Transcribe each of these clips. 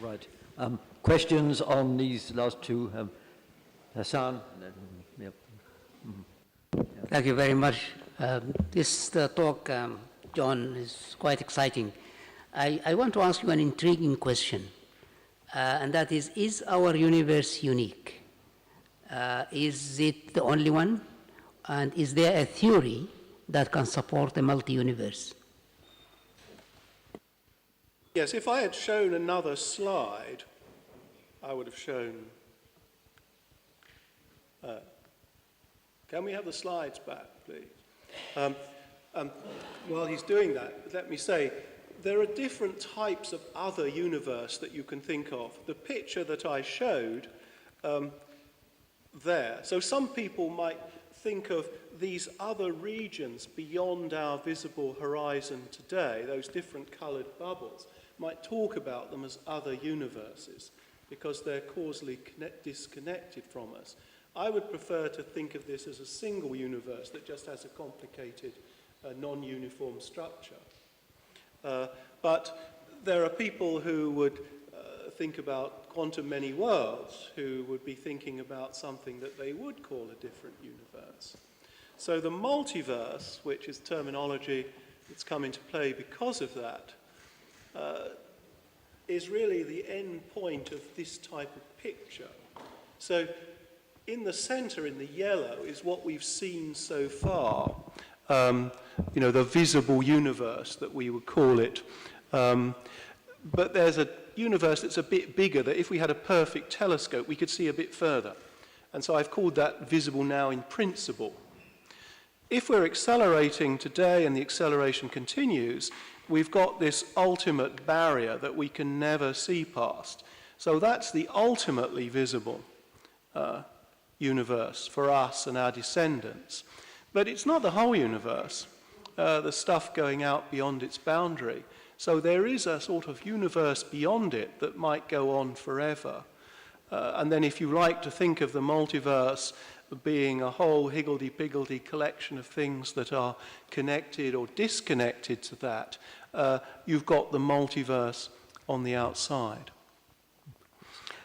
Right. Questions on these last two? Hassan? Yep. Thank you very much. This talk, John, is quite exciting. I want to ask you an intriguing question, and that is our universe unique? Is it the only one? And is there a theory that can support a multi-universe? Yes, if I had shown another slide, I would have shown... can we have the slides back, please? While he's doing that, let me say, there are different types of other universe that you can think of. The picture that I showed there, so some people might think of these other regions beyond our visible horizon today, those different coloured bubbles, might talk about them as other universes because they're causally disconnected from us. I would prefer to think of this as a single universe that just has a complicated, non-uniform structure. But there are people who would think about quantum many worlds, who would be thinking about something that they would call a different universe. So the multiverse, which is terminology that's come into play because of that, is really the end point of this type of picture. So in the center, in the yellow, is what we've seen so far, you know, the visible universe that we would call it. But there's a universe that's a bit bigger, that if we had a perfect telescope, we could see a bit further. And so I've called that visible now in principle. If we're accelerating today and the acceleration continues, we've got this ultimate barrier that we can never see past. So that's the ultimately visible universe for us and our descendants. But it's not the whole universe, the stuff going out beyond its boundary. So there is a sort of universe beyond it that might go on forever. And then if you like to think of the multiverse being a whole higgledy-piggledy collection of things that are connected or disconnected to that, you've got the multiverse on the outside.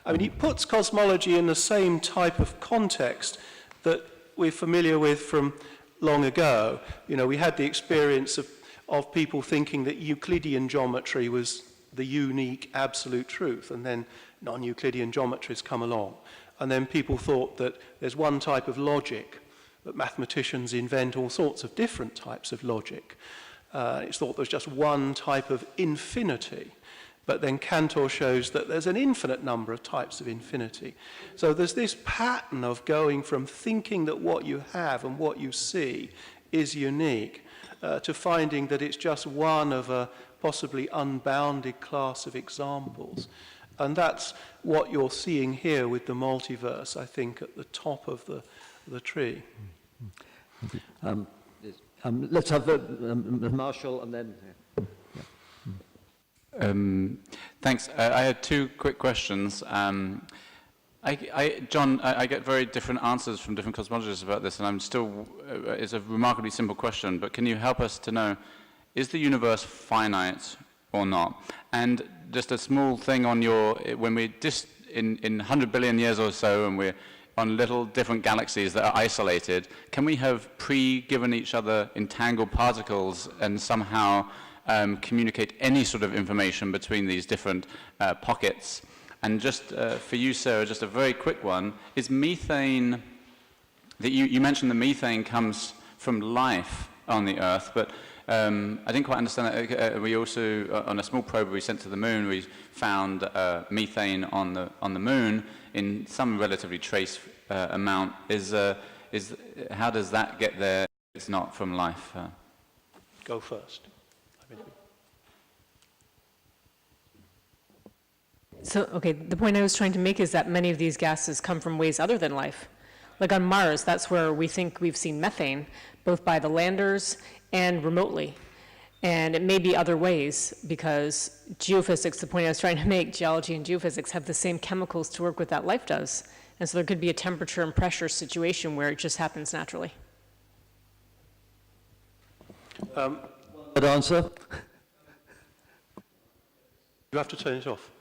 I mean, he puts cosmology in the same type of context that we're familiar with from long ago. You know, we had the experience of people thinking that Euclidean geometry was the unique absolute truth, and then non-Euclidean geometries come along. And then people thought that there's one type of logic, that mathematicians invent all sorts of different types of logic. It's thought there's just one type of infinity. But then Cantor shows that there's an infinite number of types of infinity. So there's this pattern of going from thinking that what you have and what you see is unique to finding that it's just one of a possibly unbounded class of examples. And that's what you're seeing here with the multiverse, I think, at the top of the tree. Let's have Marshall and then... Thanks. I had two quick questions. John, I get very different answers from different cosmologists about this, and I'm still, it's a remarkably simple question, but can you help us to know, is the universe finite or not? And just a small thing on your, when we're just in 100 billion years or so, and we're on little different galaxies that are isolated, can we have pre-given each other entangled particles and somehow communicate any sort of information between these different pockets? And just for you, Sarah, just a very quick one, is methane, that you mentioned the methane comes from life on the Earth, but I didn't quite understand that. We also, on a small probe we sent to the moon, we found methane on the moon in some relatively trace amount. How does that get there? It's not from life. Go first. So, okay, the point I was trying to make is that many of these gases come from ways other than life. Like on Mars, that's where we think we've seen methane, both by the landers and remotely. And it may be other ways, because geophysics, the point I was trying to make, geology and geophysics have the same chemicals to work with that life does. And so there could be a temperature and pressure situation where it just happens naturally. Good answer. You have to turn it off.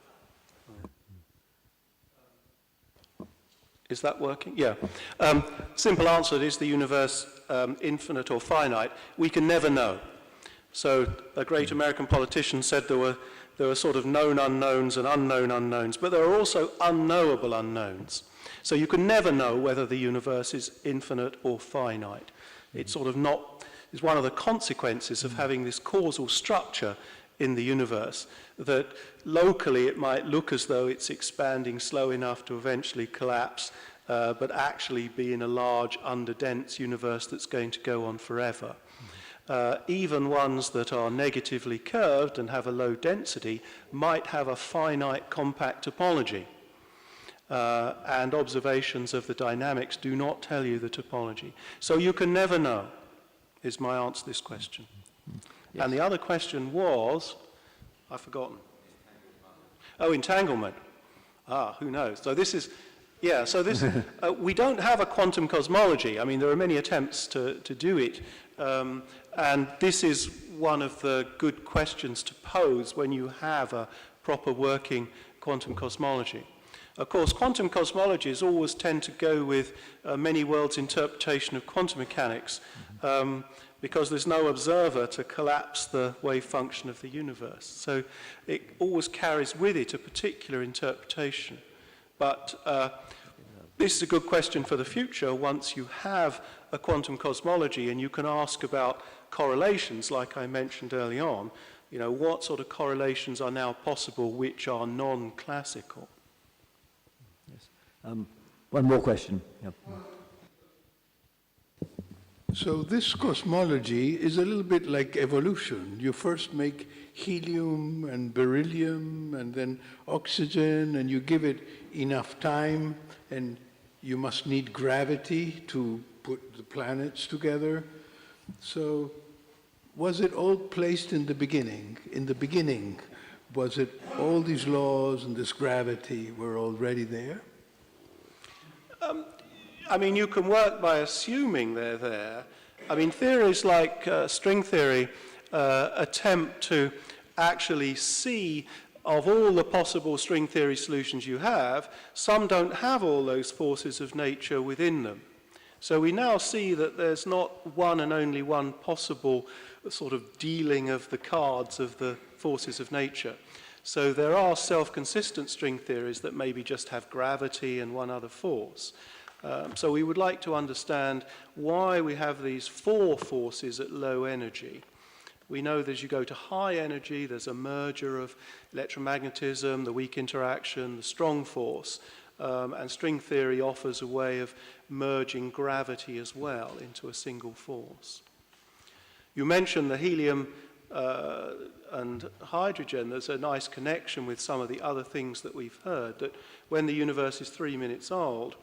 Is that working? Yeah. Simple answer, is the universe infinite or finite? We can never know. So a great American politician said there were sort of known unknowns and unknown unknowns, but there are also unknowable unknowns. So you can never know whether the universe is infinite or finite. It's sort of not, it's one of the consequences of having this causal structure in the universe, that locally it might look as though it's expanding slow enough to eventually collapse, but actually be in a large, underdense universe that's going to go on forever. Even ones that are negatively curved and have a low density might have a finite compact topology. And observations of the dynamics do not tell you the topology. So you can never know, is my answer to this question. Yes. And the other question was, I've forgotten. Oh, entanglement. Who knows? So this is, yeah, so this, we don't have a quantum cosmology. I mean, there are many attempts to do it. And this is one of the good questions to pose when you have a proper working quantum cosmology. Of course, quantum cosmologies always tend to go with many worlds' interpretation of quantum mechanics, because there's no observer to collapse the wave function of the universe. So it always carries with it a particular interpretation. But this is a good question for the future once you have a quantum cosmology and you can ask about correlations, like I mentioned early on. You know, what sort of correlations are now possible which are non-classical? Yes. One more question. Yep. So this cosmology is a little bit like evolution. You first make helium and beryllium and then oxygen, and you give it enough time, and you must need gravity to put the planets together. So was it all placed in the beginning? In the beginning, was it all these laws and this gravity were already there? I mean, you can work by assuming they're there. I mean, theories like string theory attempt to actually see, of all the possible string theory solutions you have, some don't have all those forces of nature within them. So we now see that there's not one and only one possible sort of dealing of the cards of the forces of nature. So there are self-consistent string theories that maybe just have gravity and one other force. So we would like to understand why we have these four forces at low energy. We know that as you go to high energy, there's a merger of electromagnetism, the weak interaction, the strong force, and string theory offers a way of merging gravity as well into a single force. You mentioned the helium and hydrogen. There's a nice connection with some of the other things that we've heard, that when the universe is 3 minutes old,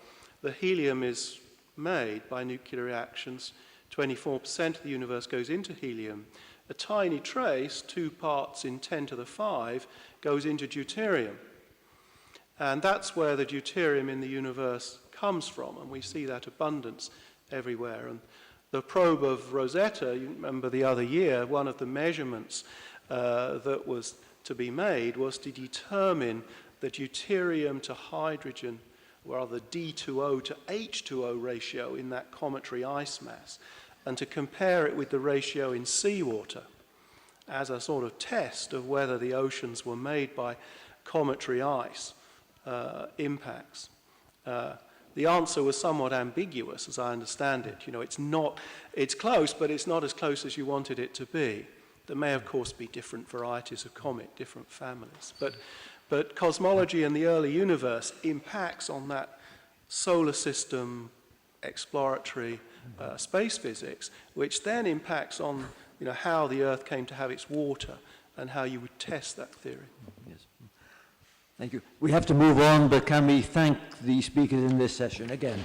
the helium is made by nuclear reactions. 24% of the universe goes into helium. A tiny trace, 2 parts in 10 to the 5, goes into deuterium. And that's where the deuterium in the universe comes from, and we see that abundance everywhere. And the probe of Rosetta, you remember the other year, one of the measurements that was to be made was to determine the deuterium to hydrogen, or rather D2O to H2O ratio in that cometary ice mass, and to compare it with the ratio in seawater as a sort of test of whether the oceans were made by cometary ice impacts. The answer was somewhat ambiguous, as I understand it. You know, it's close, but it's not as close as you wanted it to be. There may, of course, be different varieties of comet, different families. But cosmology in the early universe impacts on that solar system exploratory space physics, which then impacts on, you know, how the Earth came to have its water and how you would test that theory. Yes. Thank you. We have to move on, but can we thank the speakers in this session again?